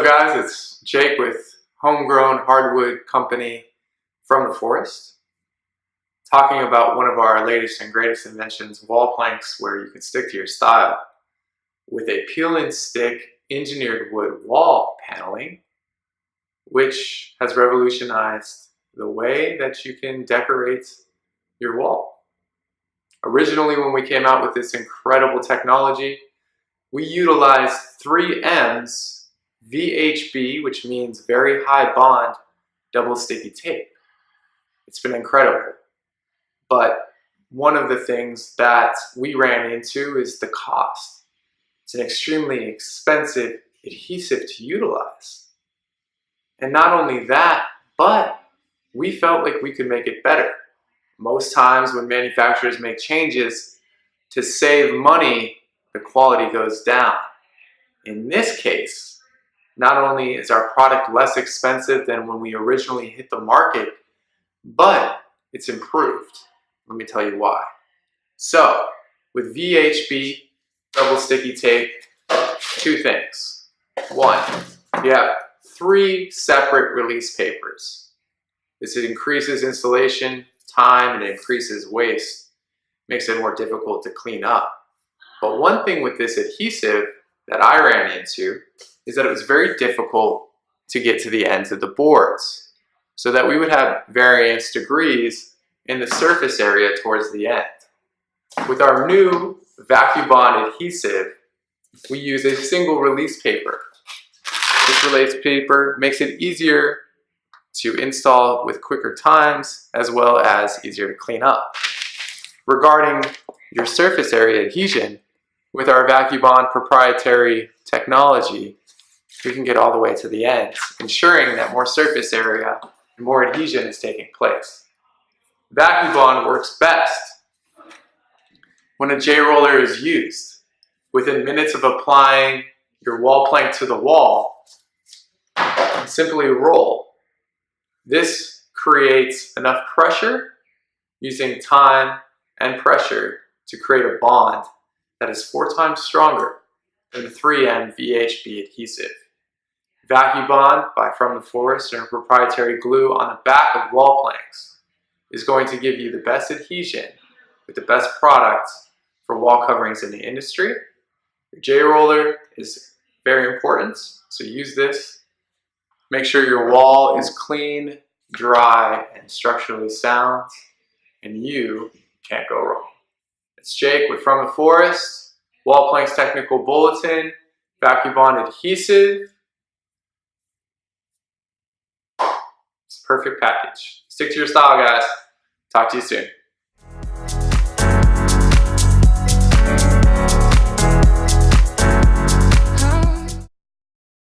up, guys? It's Jake with Homegrown Hardwood Company from the Forest, talking about one of our latest and greatest inventions, Wallplanks, where you can stick to your style with a peel and stick engineered wood wall paneling, which has revolutionized the way that you can decorate your wall. Originally, when we came out with this incredible technology, we utilized 3M's VHB, which means very high bond double sticky tape. It's been incredible. But one of the things that we ran into is the cost. It's an extremely expensive adhesive to utilize. And not only that, but we felt like we could make it better. Most times when manufacturers make changes to save money, the quality goes down. In this case, not only is our product less expensive than when we originally hit the market, but it's improved. Let me tell you why. So, with VHB double sticky tape, two things. One, you have 3 separate release papers. This increases installation time and it increases waste, makes it more difficult to clean up. But one thing with this adhesive that I ran into is that it was very difficult to get to the ends of the boards, so that we would have variance degrees in the surface area towards the end. With our new Vacubond adhesive, we use a single release paper. This release paper makes it easier to install with quicker times, as well as easier to clean up. Regarding your surface area adhesion, with our Vacubond proprietary technology, we can get all the way to the end, ensuring that more surface area and more adhesion is taking place. Vacubond works best when a J-roller is used. Within minutes of applying your wall plank to the wall, simply roll. This creates enough pressure, using time and pressure, to create a bond that is 4 times stronger than the 3M VHB adhesive. Vacubond from the Forest and a proprietary glue on the back of Wallplanks is going to give you the best adhesion with the best product for wall coverings in the industry. Your J-roller is very important, so use this. Make sure your wall is clean, dry, and structurally sound, and you can't go wrong. It's Jake with From the Forest, Wallplanks Technical Bulletin, Vacubond adhesive. It's a perfect package. Stick to your style, guys. Talk to you soon.